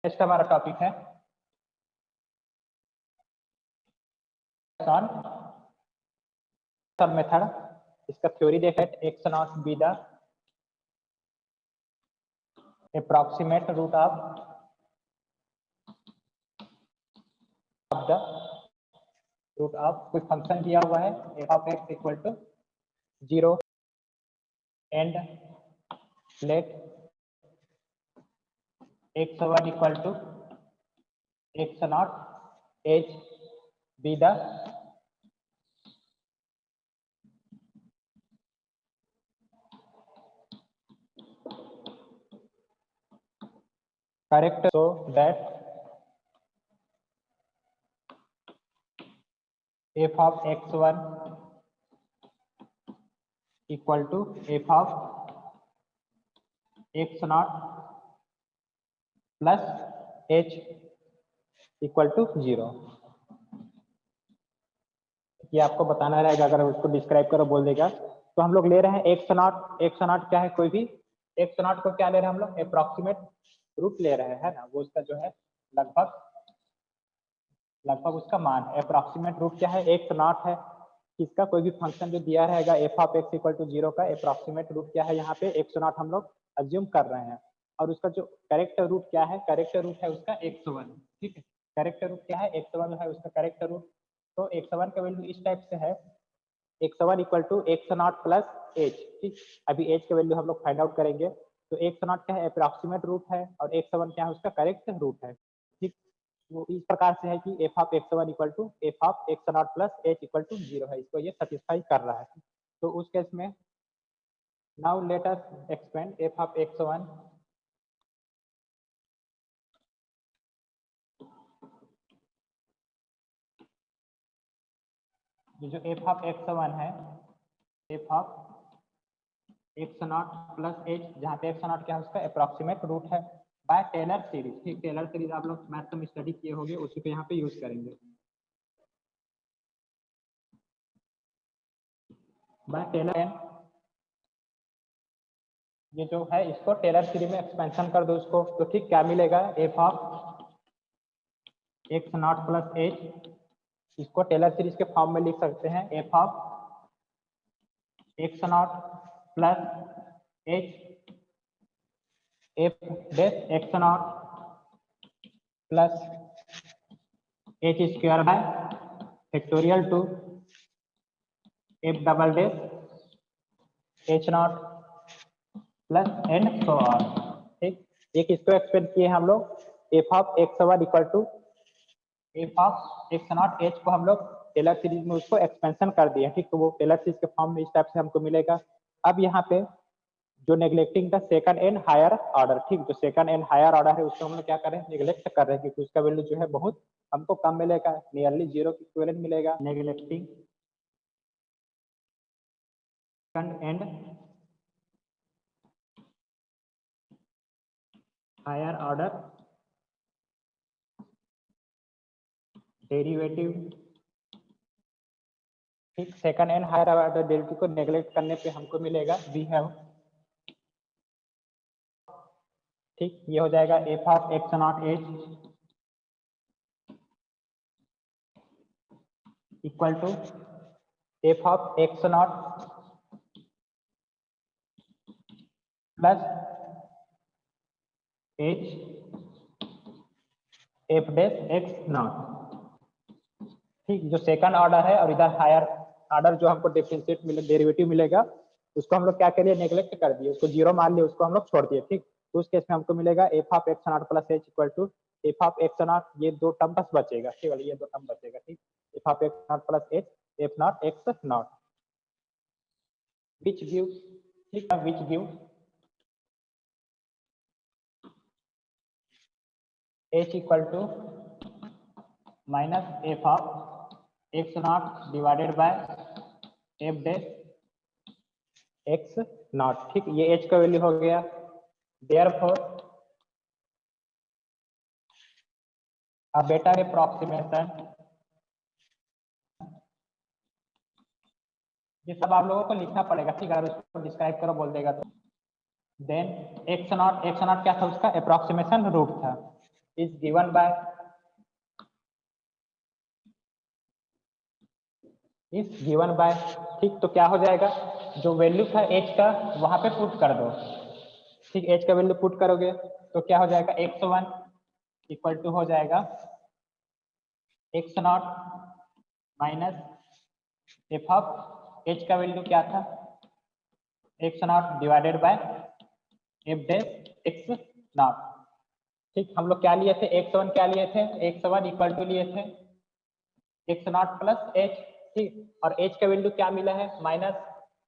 Next हमारा topic है सब मेथड। इसका थ्योरी देखा है x not be the approximate root of the root of कोई फंक्शन दिया हुआ है f of x equal to 0 and let x one equal to x not h be the correct so that f of x1 equal to f of x naught plus h equal to 0। ये आपको बताना रहेगा, अगर उसको describe करो बोल देगा। तो हम लोग ले रहे हैं एक्स नॉट क्या है, कोई भी एक्स नॉट को क्या ले रहे हैं हम लोग, अप्रॉक्सीमेट रूट ले रहे हैं ना, वो उसका जो है लगभग उसका मान है। अप्रॉक्सीमेट रूट क्या है, एक्स नॉट है, किसका कोई भी फंक्शन जो दिया रहेगा f of x equal to 0 का अप्रॉक्सीमेट रूट क्या है, यहाँ पे एक्स नॉट हम लोग अज्यूम कर रहे हैं। और उसका जो करेक्ट रूट क्या है, करेक्ट रूट है उसका x1। ठीक है, करेक्ट रूट क्या है, x1 है उसका करेक्ट रूट। तो x1 का वैल्यू इस टाइप से है, x1 equal to x not plus h. ठीक, अभी एच का वैल्यू हम लोग फाइंड आउट करेंगे। तो एक्स नॉट क्या है, अप्रॉक्सीमेट रूट है, और x1 क्या है उसका करेक्ट रूट है। ठीक, वो इस प्रकार से है कि f of x1 equal to f of x not plus h equal to 0 है, इसको ये सेटिस्फाई कर रहा है। तो उस केस में now let us expand F of x1 ये जो एफ ऑफ x1 है, f of x not plus H, जहाँ पे एक्स नॉट क्या है उसका अप्रॉक्सीमेट रूट है, बाय टेलर सीरीज। ठीक, टेलर सीरीज आप लोग मैथ में स्टडी किए होंगे, उसी को यहाँ पे यूज करेंगे। बाय टेलर एन, ये जो है इसको टेलर सीरीज में एक्सपेंशन कर दो उसको, तो ठीक क्या मिलेगा, f of x not plus h, इसको टेलर सीरीज के फॉर्म में लिख सकते हैं, f of x not plus H f dash x not plus h square by factorial two f double dash h not plus and so on. ठीक, एक इसको expand किए हम लोग, f of x one equal to f of x not h को हम लोग Taylor series में उसको एक्सपेंशन कर दिया। ठीक, तो वो टेलर सीरीज के फॉर्म में इस टाइप से हमको मिलेगा। अब यहाँ पे जो neglecting the second and higher order, ठीक, जो सेकंड एंड हायर ऑर्डर है उसको हम लोग क्या कर रहे हैं, नेग्लेक्ट कर रहे हैं, क्योंकि उसका वैल्यू जो है बहुत हमको कम मिलेगा, नियरली 0 के इक्विवेलेंट मिलेगा। Neglecting second and higher order derivative. ठीक, second and higher order derivative को नेग्लेक्ट करने पे हमको मिलेगा वी हैव, ठीक, ये हो जाएगा f of x not h equal to f of x not plus H f dash x not. ठीक, जो सेकंड ऑर्डर है और इधर हायर ऑर्डर जो हमको डिफरेंशिएट मिले डेरिवेटिव मिलेगा, उसको हम लोग क्या करिए, नेग्लेक्ट कर दिए, उसको 0 मान लिया, उसको हम लोग छोड़ दिए। ठीक, तो उस केस में हमको मिलेगा f of x not plus h equal to f of x not, ये दो टर्म बस बचेगा, केवल ये दो टर्म बचेगा। ठीक, F of x not plus H F not X not which give, ठीक, which give H equal to minus F of x not divided by F dash x not. ठीक, ये एच का वैल्यू हो गया, therefore a better approximation, ये सब आप लोगों को लिखना पड़ेगा। ठीक है, अगर उसको डिस्क्राइब करो बोल देगा तो। देन एक्स नॉट क्या था, उसका अप्रोक्सीमेशन रूट था। इज गिवन बाय ठीक। तो क्या हो जाएगा, जो वैल्यू था एच का वहां पे पुट कर दो, ठीक। एच का वैल्यू पुट करोगे तो क्या हो जाएगा, x1 इक्वल टू हो जाएगा x0 minus F of H का वैल्यू क्या था, x0 divided by f dash x0, ठीक। हम लोग क्या लिए थे, x1 क्या लिए थे, x1 इक्वल टू लिए थे x0 प्लस एच, ठीक। और एच का वैल्यू क्या मिला है, minus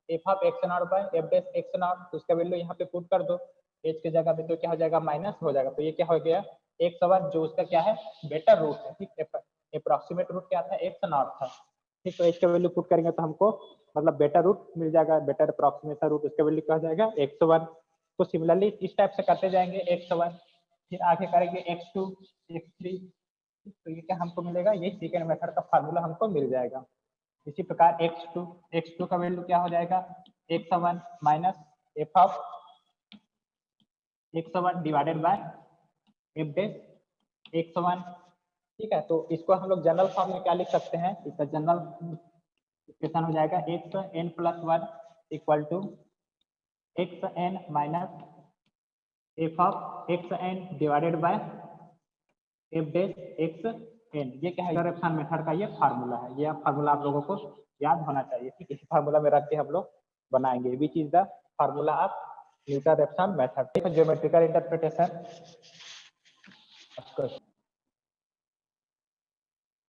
F of x0 by f dash x0, तो उसका वैल्यू यहाँ पे पुट कर दो एच की जगह पे, तो क्या हो जाएगा, माइनस हो जाएगा। तो ये क्या हो गया, x1 जो उसका क्या है, बेटर रूट है, ठीक। अप्रोक्सीमेट रूट क्या था, x0 था, ठीक। तो एच का वैल्यू पुट करेंगे तो हमको मतलब बेटर रूट मिल जाएगा, बेटर अप्रोक्सीमेशन रूट, उसका वैल्यू क्या हो जाएगा, x1। तो सिमिलरली इस टाइप से करते जाएंगे x1, फिर आगे करेंगे x2 x3, तो ये क्या हमको मिलेगा, ये सेकेंड मेथड का फार्मूला हमको मिल जाएगा। इसी प्रकार x2 का वैल्यू क्या हो जाएगा, x1 minus F of x1 divided by f dash x1, ठीक है। तो इसको हम लोग जनरल फॉर्म में क्या लिख सकते हैं, इसका जनरल इक्वेशन हो जाएगा xn plus 1 equal to xn minus F of xn divided by f dash xn। ये क्या है, इंटरसेप्शन मेथड का ये फार्मूला है, ये फार्मूला आप लोगों को याद होना चाहिए, ठीक। इस फार्मूला में रख के हम लोग बनाएंगे, which is the formula of Newton Raphson method, ठीक है। ज्योमेट्रिकल इंटरप्रिटेशन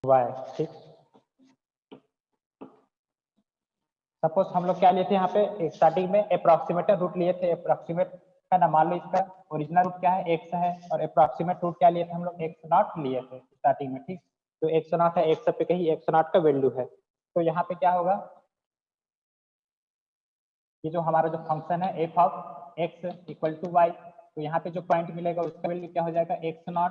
वाई, ठीक। सपोज हम लोग क्या लिए थे, यहाँ पे स्टार्टिंग में अप्रोक्सीमेटर रूट लिए थे, अप्रोक्सीमेट है ना, मान लो इसका ओरिजिनल रूट क्या है, x है, और अप्रोक्सीमेट रूट क्या लिए थे हम लोग, x0 लिए थे स्टार्टिंग में, ठीक। तो x0 है, x पे कहीं x0 का वैल्यू है, तो यहाँ पे क्या होगा, ये जो हमारा जो फंक्शन है f of x equal to y, तो यहाँ पे जो पॉइंट मिलेगा उसका वैल्यू क्या हो जाएगा, x0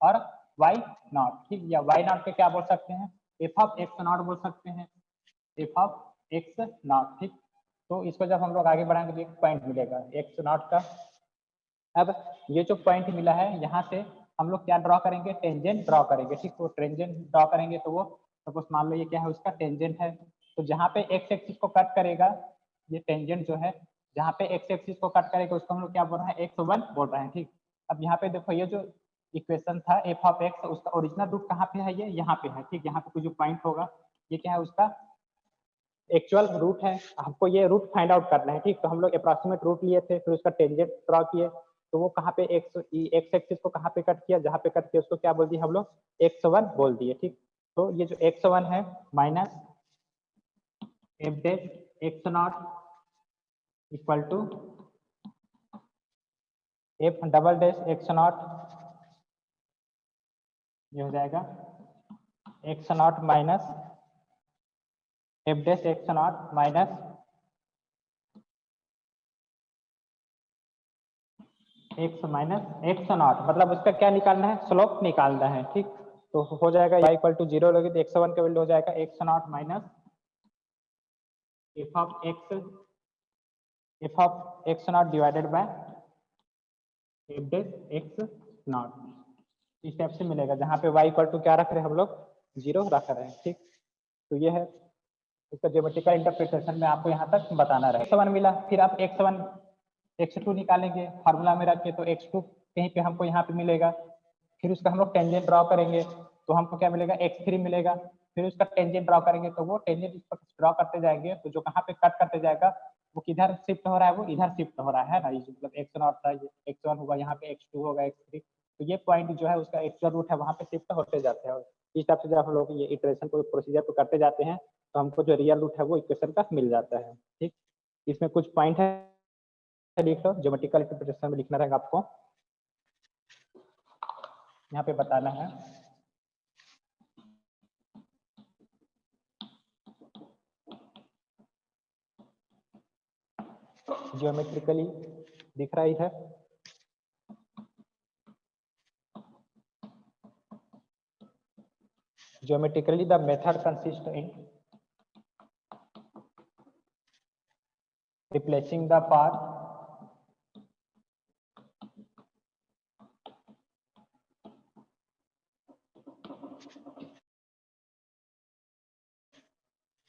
और y0, ठीक। या y0 पे क्या बोल सकते हैं, एफ ऑफ x0 बोल सकते हैं, एफ ऑफ x0, ठीक। तो इसको जब हम लोग आगे बढ़ाएंगे तो एक पॉइंट मिलेगा x0 का। अब ये जो पॉइंट मिला है यहाँ से हम लोग क्या ड्रॉ करेंगे, टेंजेंट ड्रॉ करेंगे, ठीक। तो टेंजेंट ड्रॉ करेंगे तो वो सपोज मान लो ये क्या है, उसका टेंजेंट है, तो जहाँ पे एक्स एक्सिस को कट करेगा, ये टेंजेंट जो है जहाँ पे एक्स एक्सिस को कट करेगा उसको हम लोग क्या बोल रहे हैं, x1 बोल रहे हैं, ठीक। अब यहाँ पे देखो ये जो इक्वेशन था एफ ऑफ एक्स, उसका ओरिजिनल रूट कहाँ पे है, ये यहाँ पे है, ठीक। यहाँ पे कोई जो पॉइंट होगा ये क्या है, उसका एक्चुअल रूट है, हमको ये रूट फाइंड आउट करना है, ठीक। तो हम लोग अप्रोक्सीमेट रूट लिए थे, फिर उसका टेंजेंट ड्रॉ किए, तो वो कहाँ पे एक्स एक्सिस को कहाँ पे कट किया, जहाँ पे कट किया उसको क्या बोल दिए हम लोग, x1 बोल दिए, ठीक। तो ये जो x1 है minus f dash x0 equal to f double dash x0, ये हो जाएगा x0 minus f dash x0 minus x minus x0, मतलब उसका क्या निकालना है, स्लोप निकालना है, ठीक। तो हो जाएगा y इक्वल टू 0 लगे तो x1 का वैल्यू हो जाएगा x0 minus F of x0 divided by f dash x0, इस टाइप से मिलेगा, जहाँ पे y इक्वल टू क्या रख रहे हैं हम लोग, 0 रख रहे हैं, ठीक। तो ये है इसका ज्योमेट्रिकल इंटरप्रिटेशन में आपको यहाँ तक बताना रहे। x1 मिला, फिर आप x1 x2 निकालेंगे फार्मूला में रख के, तो x2 कहीं पे हमको यहाँ पे मिलेगा, फिर उसका हम लोग टेंजेंट ड्रॉ करेंगे तो हमको क्या मिलेगा, x3 मिलेगा, फिर उसका टेंजेंट ड्रॉ करेंगे तो वो टेंजेंट इस पर ड्रॉ करते जाएंगे, तो जो कहाँ पे कट करते जाएगा वो किधर शिफ्ट हो रहा है, वो इधर शिफ्ट हो रहा है ना, ये मतलब x0 था, ये x1 होगा, यहाँ पे x2 होगा, x3, तो ये पॉइंट जो है उसका एक्चुअल रूट है वहाँ पे शिफ्ट होते जाते हैं। इस टाइप से जब हम लोग ये इटरेशन को प्रोसीजर को करते जाते हैं तो हमको जो रियल रूट है वो इक्वेशन का मिल जाता है, ठीक। इसमें कुछ पॉइंट है, लिख लो, ज्योमेट्रिकल इंटरप्रिटेशन में लिखना रहेगा आपको, यहाँ पे बताना है। ज्योमेट्रिकली दिख रहा ही है, geometrically the method consist in replacing the path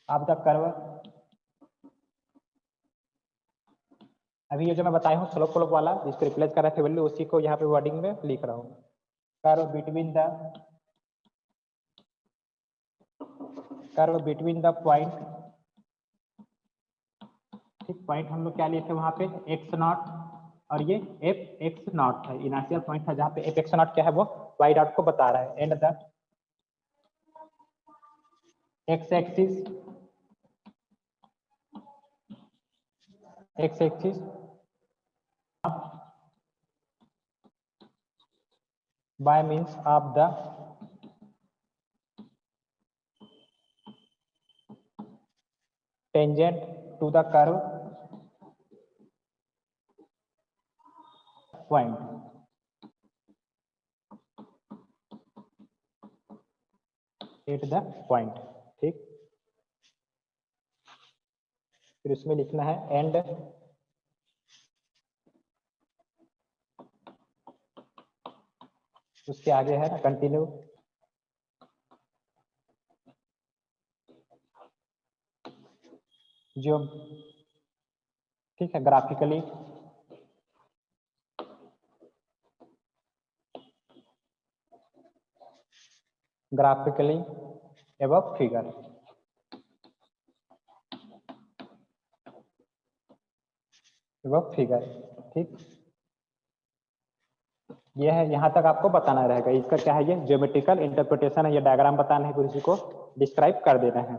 of the curve. अभी ये जो मैं बताया हूँ स्लोप फ्लोप वाला जिसको रिप्लेस कर रहा था वैल्यू, उसी को यहाँ पे वर्डिंग में लिख रहा हूँ। कर्व बिटवीन द पॉइंट, ठीक, पॉइंट हम लोग क्या लिए थे वहां पे एक्स नॉट, और ये एफ एक्स नॉट है, इनिशियल पॉइंट था जहाँ पे एफ एक्स नॉट क्या है वो वाई डॉट को बता रहा है। And the x axis by means of the tangent to the curve point, at the point, ठीक। फिर इसमें लिखना है एंड उसके आगे है ना कंटिन्यू, जो ठीक है ग्राफिकली एबव फिगर, ठीक। ये है, यहाँ तक आपको बताना रहेगा। इसका क्या है, ये ज्योमेट्रिकल इंटरप्रिटेशन है, ये डायग्राम बताना है, किसी को डिस्क्राइब कर देना है।